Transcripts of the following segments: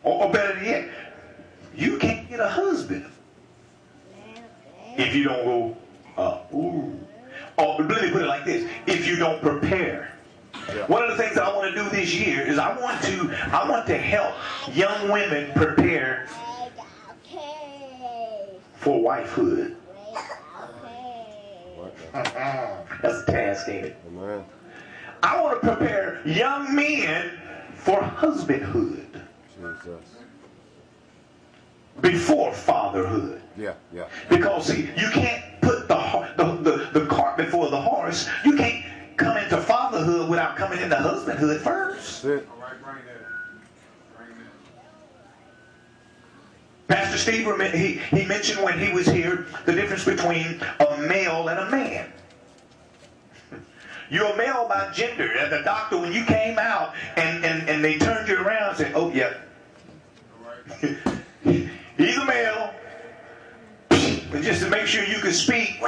Or better yet, you can't get a husband if you don't go, ooh. Or let me put it like this, if you don't prepare. Yeah. One of the things that I want to do this year is I want to help young women prepare for wifehood. That's a task, ain't it? Amen. I want to prepare young men for husbandhood. Jesus. Before fatherhood. Yeah. Because see, you can't put the cart before the horse. You can't come into fatherhood without coming into husbandhood first. All right, bring that. Pastor Steve, he mentioned when he was here the difference between a male and a man. You're a male by gender. At the doctor, when you came out and they turned you around and said, oh, yeah. He's a male. And just to make sure you can speak,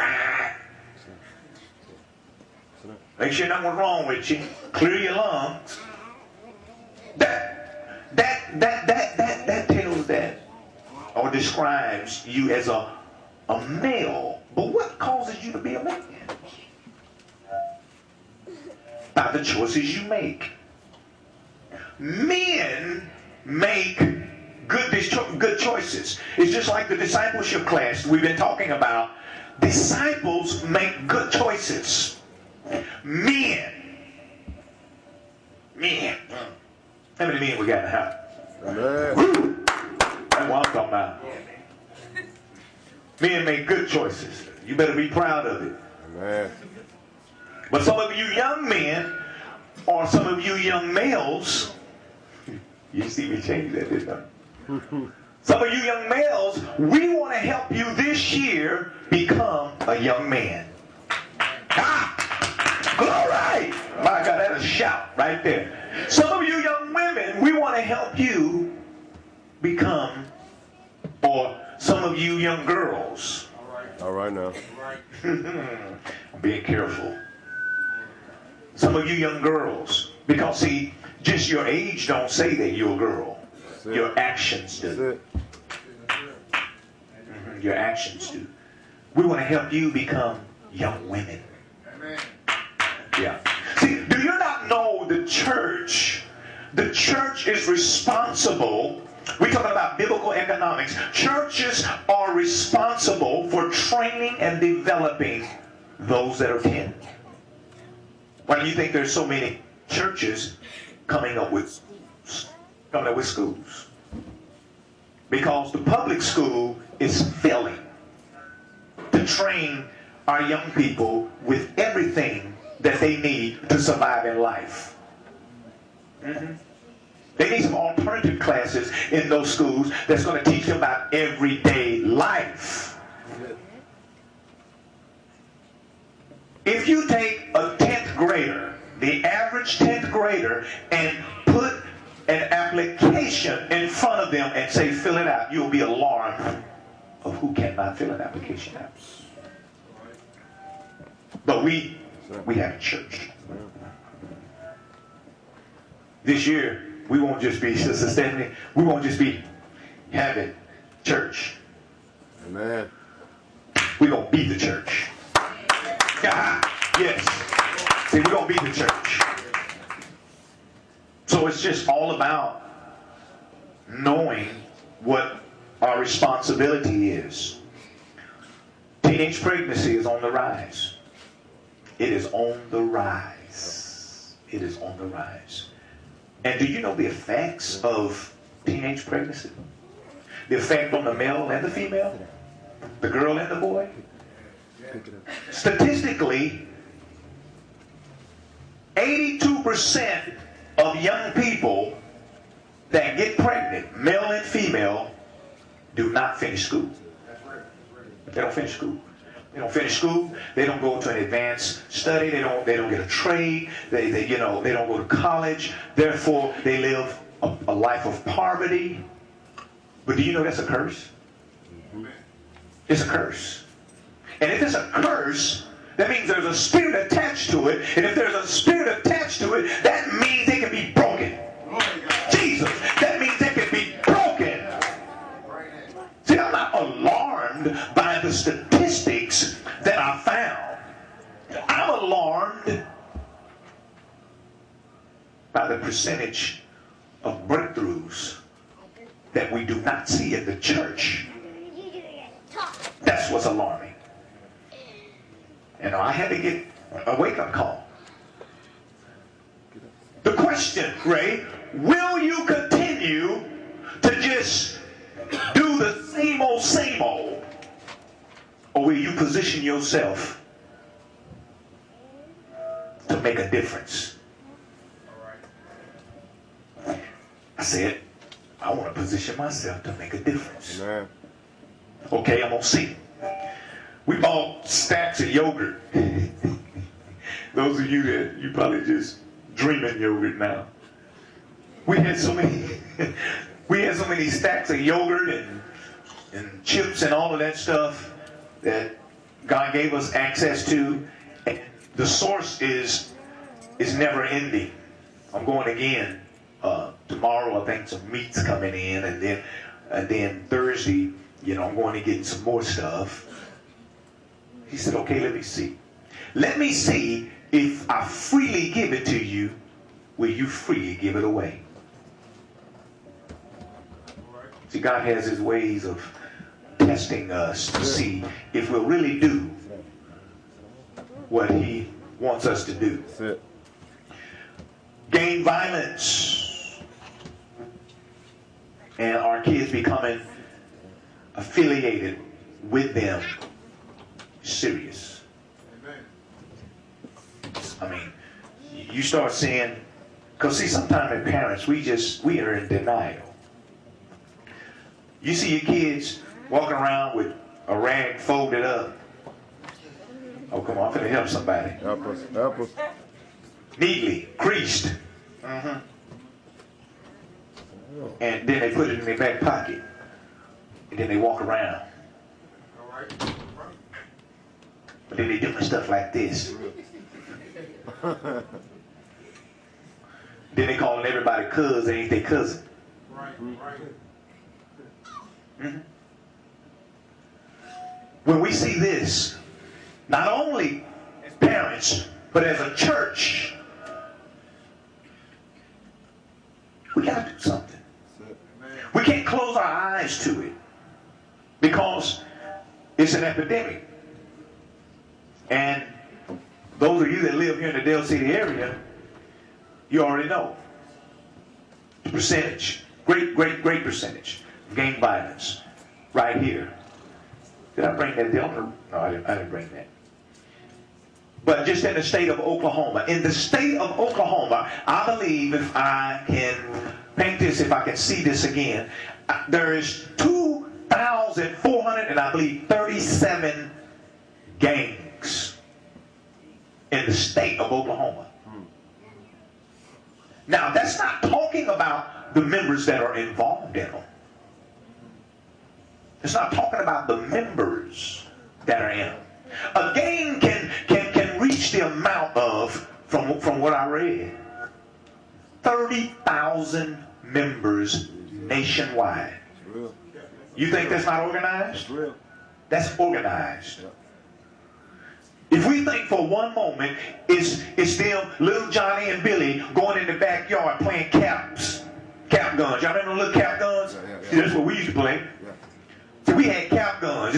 make sure nothing's wrong with you. Clear your lungs. That tells that or describes you as a male. But what causes you to be a man? By the choices you make. Men make good choices. It's just like the discipleship class we've been talking about. Disciples make good choices. Men. How many men we got in the house? That's what I'm talking about. Men make good choices. You better be proud of it. Amen. But some of you young men, or some of you young males, you see me change that, didn't I? Some of you young males, we want to help you this year become a young man. All right. My God, that's a shout right there. Some of you young women, we want to help you become, or some of you young girls. All right now. I'm being careful. Some of you young girls, because see, just your age don't say that you're a girl. Your actions do. Your actions do. We want to help you become young women. Yeah. See, do you not know the church? The church is responsible. We're talking about biblical economics. Churches are responsible for training and developing those that attend. Why do you think there's so many churches coming up with schools? Because the public school is failing to train our young people with everything that they need to survive in life. They need some alternative classes in those schools that's going to teach them about everyday life. If you take a 10th grader, the average 10th grader, and put an application in front of them and say, fill it out, you'll be alarmed of who cannot fill an application out. But we have a church. This year, we won't just be, Sister Stephanie, we won't just be having church. Amen. We're going to be the church. God, yes. See, we're going to be the church. So it's just all about knowing what our responsibility is. Teenage pregnancy is on the rise. It is on the rise. It is on the rise. And do you know the effects of teenage pregnancy? The effect on the male and the female? The girl and the boy? Statistically, 82% of young people that get pregnant, male and female, do not finish school. They don't finish school. They don't finish school. They don't go to an advanced study. They don't get a trade. They don't go to college. Therefore, they live a life of poverty. But do you know that's a curse? It's a curse. And if it's a curse, that means there's a spirit attached to it. And if there's a spirit attached to it, that means it can be broken. Jesus, that means it can be broken. percentage of breakthroughs that we do not see in the church. That's what's alarming. And I had to get a wake-up call. The question, Ray, will you continue to just do the same old, or will you position yourself to make a difference? I said, I want to position myself to make a difference. Amen. Okay, I'm going to see. We bought stacks of yogurt. Those of you that you probably just dreaming yogurt now. We had so many stacks of yogurt and chips and all of that stuff that God gave us access to. And the source is never ending. I'm going again tomorrow. I think some meat's coming in, and then Thursday, I'm going to get some more stuff. He said, okay, let me see. Let me see if I freely give it to you, will you freely give it away? See, God has his ways of testing us to see if we'll really do what he wants us to do. Gang violence and our kids becoming affiliated with them. Serious. I mean, you start seeing, because see, sometimes as parents, we are in denial. You see your kids walking around with a rag folded up. Oh, come on, I'm going to help somebody. Help us, help us. Neatly, creased. And then they put it in their back pocket. And then they walk around. But then they doing stuff like this. Then they calling everybody cuz, they ain't their cousin. When we see this, not only as parents, but as a church, we got to do something. We can't close our eyes to it because it's an epidemic. And those of you that live here in the Dale City area, you already know the percentage, great percentage of gang violence right here. Did I bring that down? No, I didn't bring that. But just in the state of Oklahoma. In the state of Oklahoma, I believe, if I can paint this, if I can see this again, there is 2,400 and I believe 37 gangs in the state of Oklahoma. Now, that's not talking about the members that are involved in them. It's not talking about the members that are in them. A gang can reach the amount of, from what I read, 30,000 members nationwide. You think that's not organized? That's organized. If we think for one moment it's them, little Johnny and Billy, going in the backyard playing cap guns. Y'all remember little cap guns? Yeah. See, that's what we used to play. So we had cap guns.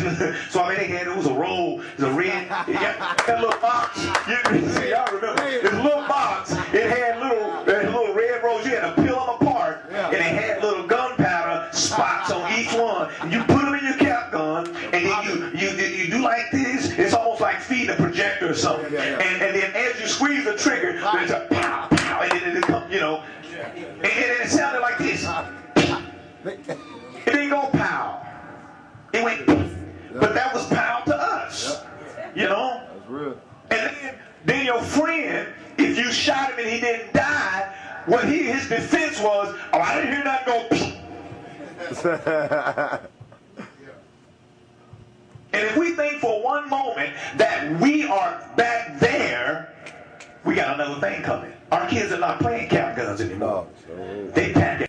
So I mean, it was a roll, it was a red, that little box. See, y'all remember? This little box, it had little red rolls. You had to peel them apart, and it had little gunpowder spots on each one. And you put them in your cap gun, and then you do like this. It's almost like feeding a projector or something. And then as you squeeze the trigger, there's a pow, pow, and then it comes, and it sounded like this. It didn't go pow. It went, but that was pow to us, That's real. And then your friend, if you shot him and he didn't die, his defense was, oh, I didn't hear that go. And if we think for one moment that we are back there, we got another thing coming. Our kids are not playing cap guns anymore. They pack it.